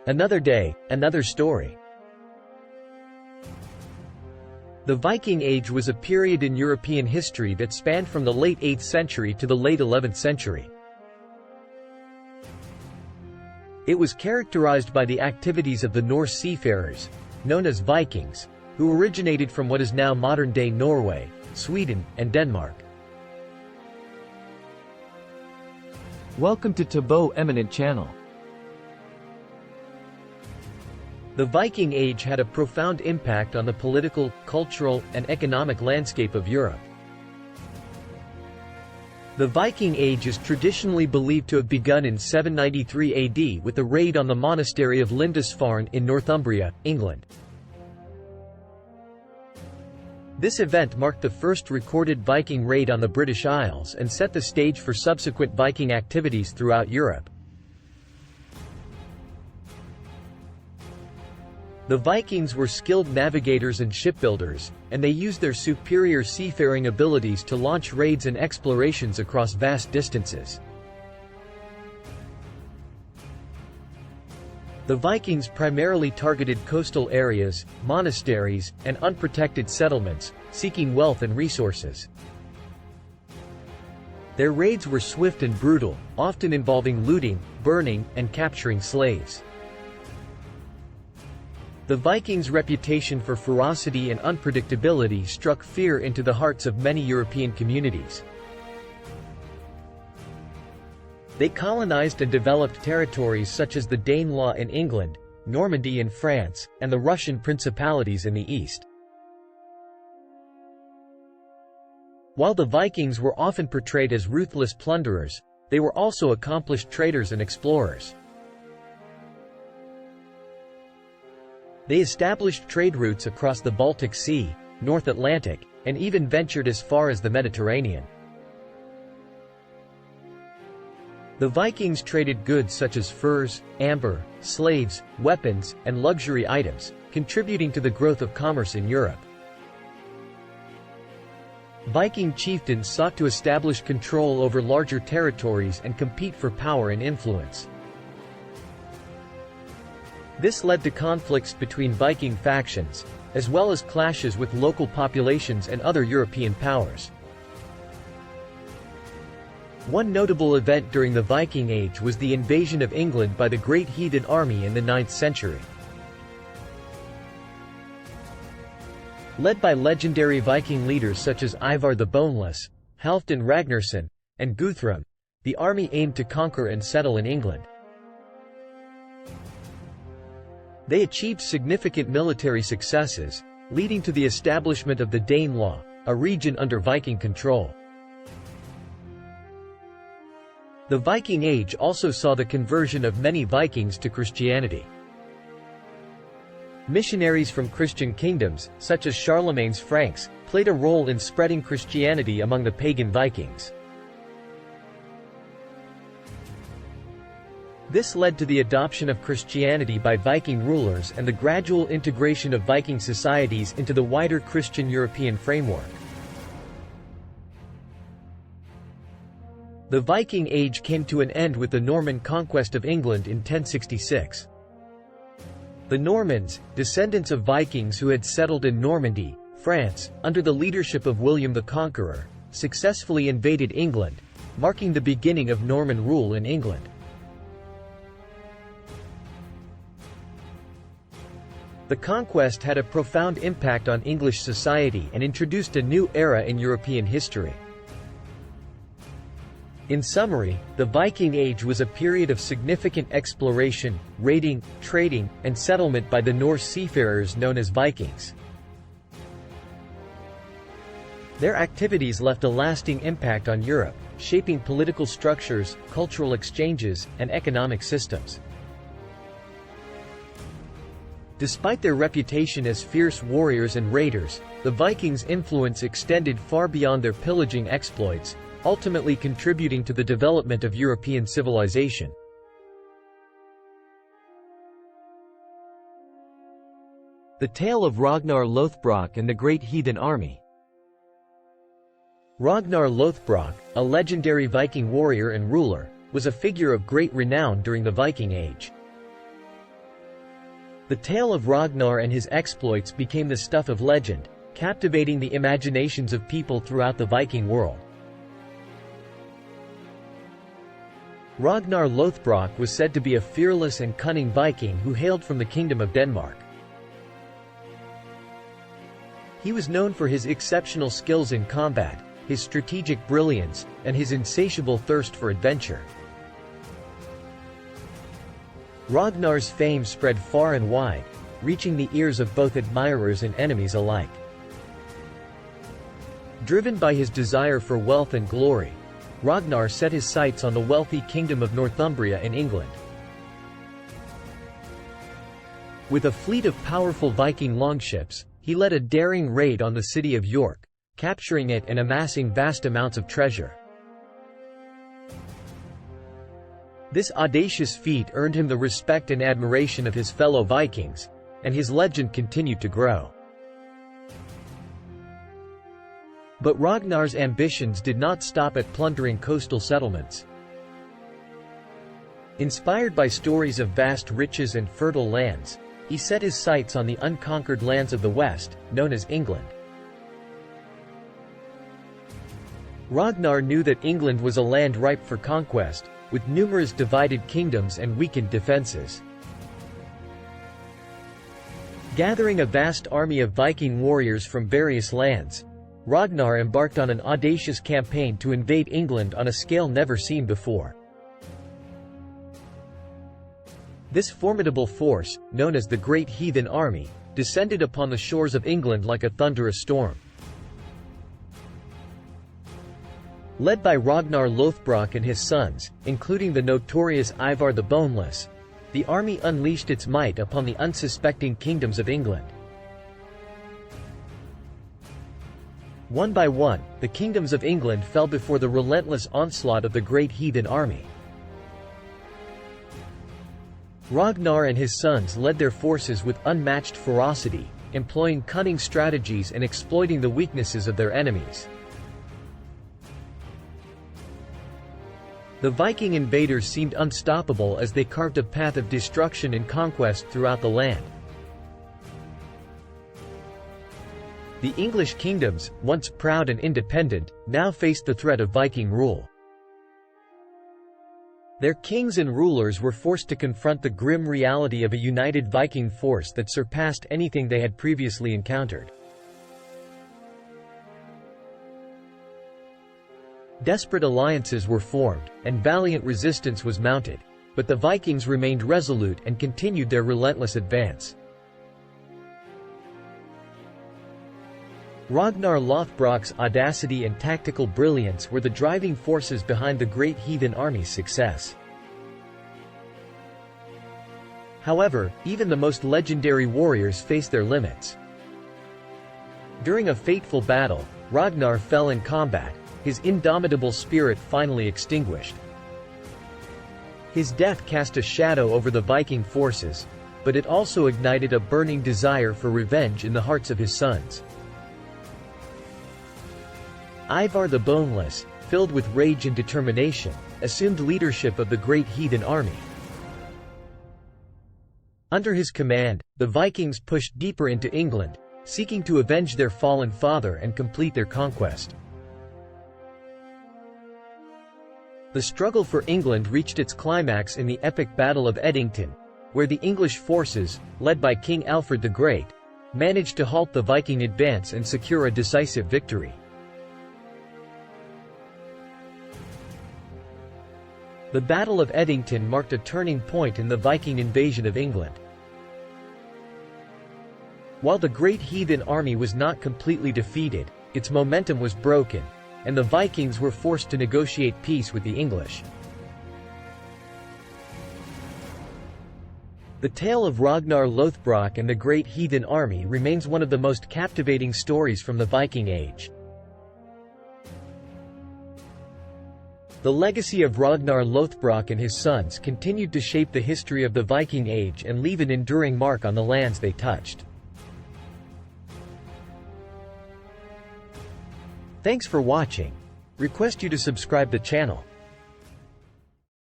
Another day, another story. The Viking Age was a period in European history that spanned from the late 8th century to the late 11th century. It was characterized by the activities of the Norse seafarers, known as Vikings, who originated from what is now modern-day Norway, Sweden, and Denmark. Welcome to Tabo Eminent Channel. The Viking Age had a profound impact on the political, cultural, and economic landscape of Europe. The Viking Age is traditionally believed to have begun in 793 AD with the raid on the monastery of Lindisfarne in Northumbria, England. This event marked the first recorded Viking raid on the British Isles and set the stage for subsequent Viking activities throughout Europe. The Vikings were skilled navigators and shipbuilders, and they used their superior seafaring abilities to launch raids and explorations across vast distances. The Vikings primarily targeted coastal areas, monasteries, and unprotected settlements, seeking wealth and resources. Their raids were swift and brutal, often involving looting, burning, and capturing slaves. The Vikings' reputation for ferocity and unpredictability struck fear into the hearts of many European communities. They colonized and developed territories such as the Danelaw in England, Normandy in France, and the Russian principalities in the east. While the Vikings were often portrayed as ruthless plunderers, they were also accomplished traders and explorers. They established trade routes across the Baltic Sea, North Atlantic, and even ventured as far as the Mediterranean. The Vikings traded goods such as furs, amber, slaves, weapons, and luxury items, contributing to the growth of commerce in Europe. Viking chieftains sought to establish control over larger territories and compete for power and influence. This led to conflicts between Viking factions, as well as clashes with local populations and other European powers. One notable event during the Viking Age was the invasion of England by the Great Heathen Army in the 9th century. Led by legendary Viking leaders such as Ivar the Boneless, Halfdan Ragnarsson, and Guthrum, the army aimed to conquer and settle in England. They achieved significant military successes, leading to the establishment of the Danelaw, a region under Viking control. The Viking Age also saw the conversion of many Vikings to Christianity. Missionaries from Christian kingdoms, such as Charlemagne's Franks, played a role in spreading Christianity among the pagan Vikings. This led to the adoption of Christianity by Viking rulers and the gradual integration of Viking societies into the wider Christian European framework. The Viking Age came to an end with the Norman Conquest of England in 1066. The Normans, descendants of Vikings who had settled in Normandy, France, under the leadership of William the Conqueror, successfully invaded England, marking the beginning of Norman rule in England. The conquest had a profound impact on English society and introduced a new era in European history. In summary, the Viking Age was a period of significant exploration, raiding, trading, and settlement by the Norse seafarers known as Vikings. Their activities left a lasting impact on Europe, shaping political structures, cultural exchanges, and economic systems. Despite their reputation as fierce warriors and raiders, the Vikings' influence extended far beyond their pillaging exploits, ultimately contributing to the development of European civilization. The tale of Ragnar Lothbrok and the Great Heathen Army. Ragnar Lothbrok, a legendary Viking warrior and ruler, was a figure of great renown during the Viking Age. The tale of Ragnar and his exploits became the stuff of legend, captivating the imaginations of people throughout the Viking world. Ragnar Lothbrok was said to be a fearless and cunning Viking who hailed from the Kingdom of Denmark. He was known for his exceptional skills in combat, his strategic brilliance, and his insatiable thirst for adventure. Ragnar's fame spread far and wide, reaching the ears of both admirers and enemies alike. Driven by his desire for wealth and glory, Ragnar set his sights on the wealthy kingdom of Northumbria in England. With a fleet of powerful Viking longships, he led a daring raid on the city of York, capturing it and amassing vast amounts of treasure. This audacious feat earned him the respect and admiration of his fellow Vikings, and his legend continued to grow. But Ragnar's ambitions did not stop at plundering coastal settlements. Inspired by stories of vast riches and fertile lands, he set his sights on the unconquered lands of the West, known as England. Ragnar knew that England was a land ripe for conquest, with numerous divided kingdoms and weakened defenses. Gathering a vast army of Viking warriors from various lands, Ragnar embarked on an audacious campaign to invade England on a scale never seen before. This formidable force, known as the Great Heathen Army, descended upon the shores of England like a thunderous storm. Led by Ragnar Lothbrok and his sons, including the notorious Ivar the Boneless, the army unleashed its might upon the unsuspecting kingdoms of England. One by one, the kingdoms of England fell before the relentless onslaught of the Great Heathen Army. Ragnar and his sons led their forces with unmatched ferocity, employing cunning strategies and exploiting the weaknesses of their enemies. The Viking invaders seemed unstoppable as they carved a path of destruction and conquest throughout the land. The English kingdoms, once proud and independent, now faced the threat of Viking rule. Their kings and rulers were forced to confront the grim reality of a united Viking force that surpassed anything they had previously encountered. Desperate alliances were formed, and valiant resistance was mounted, but the Vikings remained resolute and continued their relentless advance. Ragnar Lothbrok's audacity and tactical brilliance were the driving forces behind the Great Heathen Army's success. However, even the most legendary warriors faced their limits. During a fateful battle, Ragnar fell in combat, his indomitable spirit finally extinguished. His death cast a shadow over the Viking forces, but it also ignited a burning desire for revenge in the hearts of his sons. Ivar the Boneless, filled with rage and determination, assumed leadership of the Great Heathen Army. Under his command, the Vikings pushed deeper into England, seeking to avenge their fallen father and complete their conquest. The struggle for England reached its climax in the epic Battle of Edington, where the English forces, led by King Alfred the Great, managed to halt the Viking advance and secure a decisive victory. The Battle of Edington marked a turning point in the Viking invasion of England. While the Great Heathen Army was not completely defeated, its momentum was broken, and the Vikings were forced to negotiate peace with the English. The tale of Ragnar Lothbrok and the Great Heathen Army remains one of the most captivating stories from the Viking Age. The legacy of Ragnar Lothbrok and his sons continued to shape the history of the Viking Age and leave an enduring mark on the lands they touched. Thanks for watching. Request you to subscribe the channel.